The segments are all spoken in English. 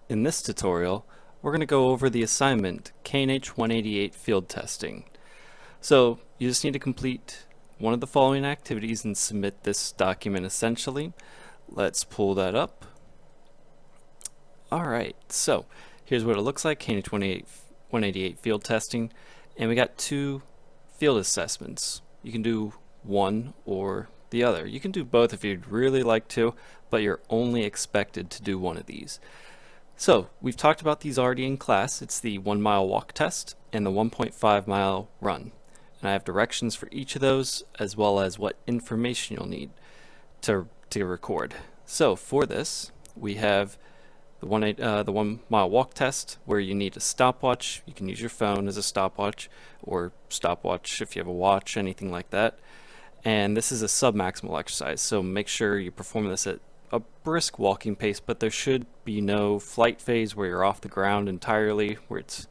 In this tutorial, we're going to go over the assignment KNH 188 field testing. So you just need to complete one of the following activities and submit this document essentially. Let's pull that up. Alright, so here's what it looks like, KNH 188 field testing, and we got two field assessments. You can do one or the other. You can do both if you'd really like to, but you're only expected to do one of these. So we've talked about these already in class. It's the 1 mile walk test and the 1.5 mile run. And I have directions for each of those as well as what information you'll need to record. So for this, we have the 1 mile walk test where you need a stopwatch. You can use your phone as a stopwatch or stopwatch if you have a watch, anything like that. And this is a submaximal exercise, so make sure you perform this at a brisk walking pace, but there should be no flight phase where you're off the ground entirely, where it's,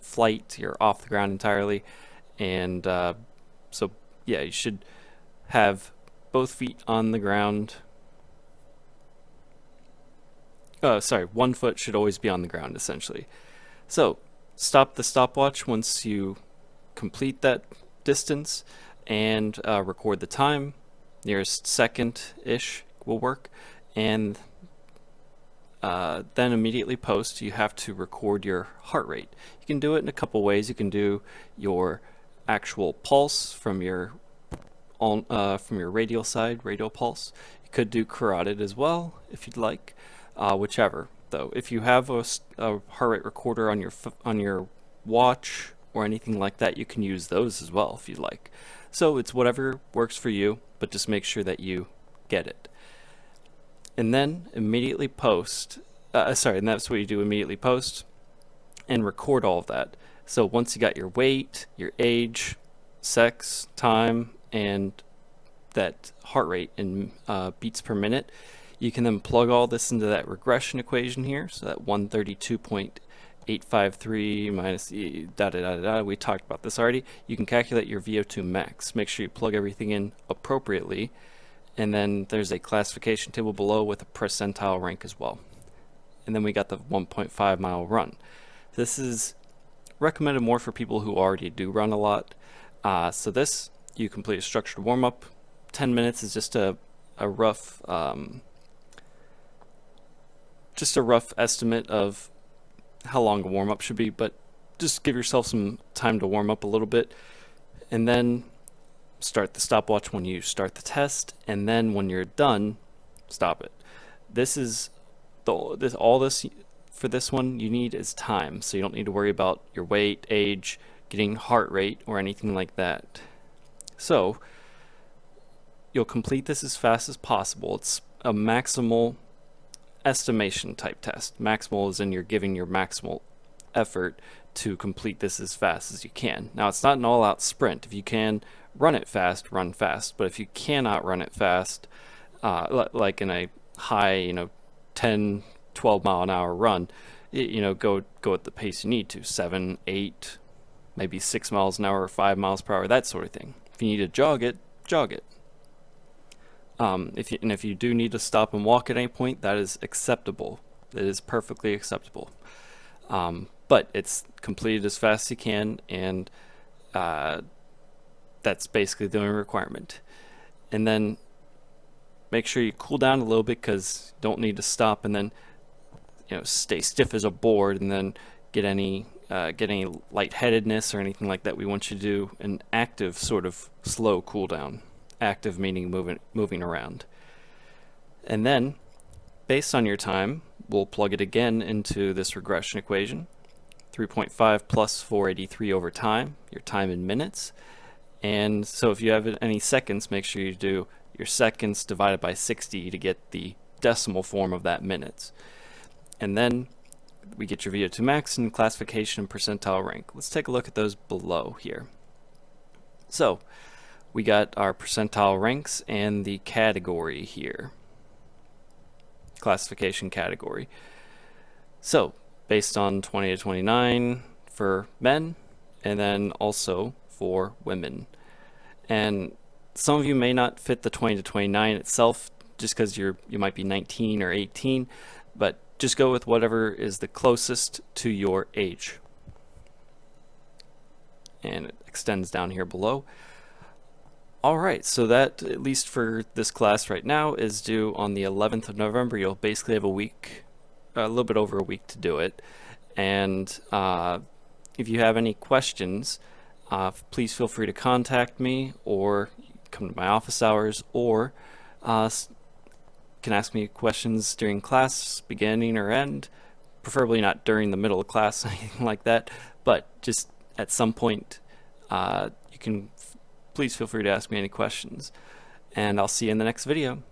flight, you're off the ground entirely. And so yeah, you should have both feet on the ground. Sorry, 1 foot should always be on the ground essentially. So stop the stopwatch once you complete that distance and record the time. Nearest second-ish will work, and then immediately post. You have to record your heart rate. You can do it in a couple ways. You can do your actual pulse from your radial side, radial pulse. You could do carotid as well if you'd like. Whichever, though. If you have a heart rate recorder on your watch or anything like that, you can use those as well if you'd like. So it's whatever works for you, but just make sure that you get it. And then immediately post, and that's what you do, immediately post and record all of that. So once you got your weight, your age, sex, time, and that heart rate in beats per minute, you can then plug all this into that regression equation here. So that 132.853 minus we talked about this already. You can calculate your VO2 max. Make sure you plug everything in appropriately. And then there's a classification table below with a percentile rank as well. And then we got the 1.5 mile run. This is recommended more for people who already do run a lot. So this, you complete a structured warm-up. 10 minutes is just a rough estimate of how long a warm-up should be, but just give yourself some time to warm up a little bit, and then start the stopwatch when you start the test, and then when you're done, stop it. This is for this one you need is time, so you don't need to worry about your weight, age, getting heart rate, or anything like that. So you'll complete this as fast as possible. It's a maximal estimation type test. Maximal is in you're giving your maximal effort to complete this as fast as you can. Now it's not an all-out sprint. If you can run it fast, run fast. But if you cannot run it fast, like in a high 10, 12 mile an hour run, go at the pace you need to, 7, 8, maybe 6 miles an hour or 5 miles per hour, that sort of thing. If you need to jog it, jog it. If you do need to stop and walk at any point, that is acceptable. It is perfectly acceptable. But it's completed as fast as you can, and that's basically the only requirement. And then make sure you cool down a little bit, because you don't need to stop and then stay stiff as a board and then get any lightheadedness or anything like that. We want you to do an active sort of slow cool down. Active meaning moving around. And then based on your time, we'll plug it again into this regression equation. 3.5 plus 483 over time, your time in minutes. And so if you have any seconds, make sure you do your seconds divided by 60 to get the decimal form of that minutes. And then we get your VO2 max and classification and percentile rank. Let's take a look at those below here. So we got our percentile ranks and the category here. Classification category. So based on 20 to 29 for men, and then also for women. And some of you may not fit the 20 to 29 itself just because you might be 19 or 18, but just go with whatever is the closest to your age. And it extends down here below. Alright, so that, at least for this class right now, is due on the 11th of November. You'll basically have a week, a little bit over a week to do it. And if you have any questions, please feel free to contact me, or come to my office hours, or can ask me questions during class, beginning or end, preferably not during the middle of class, anything like that, but just at some point you can please feel free to ask me any questions, and I'll see you in the next video.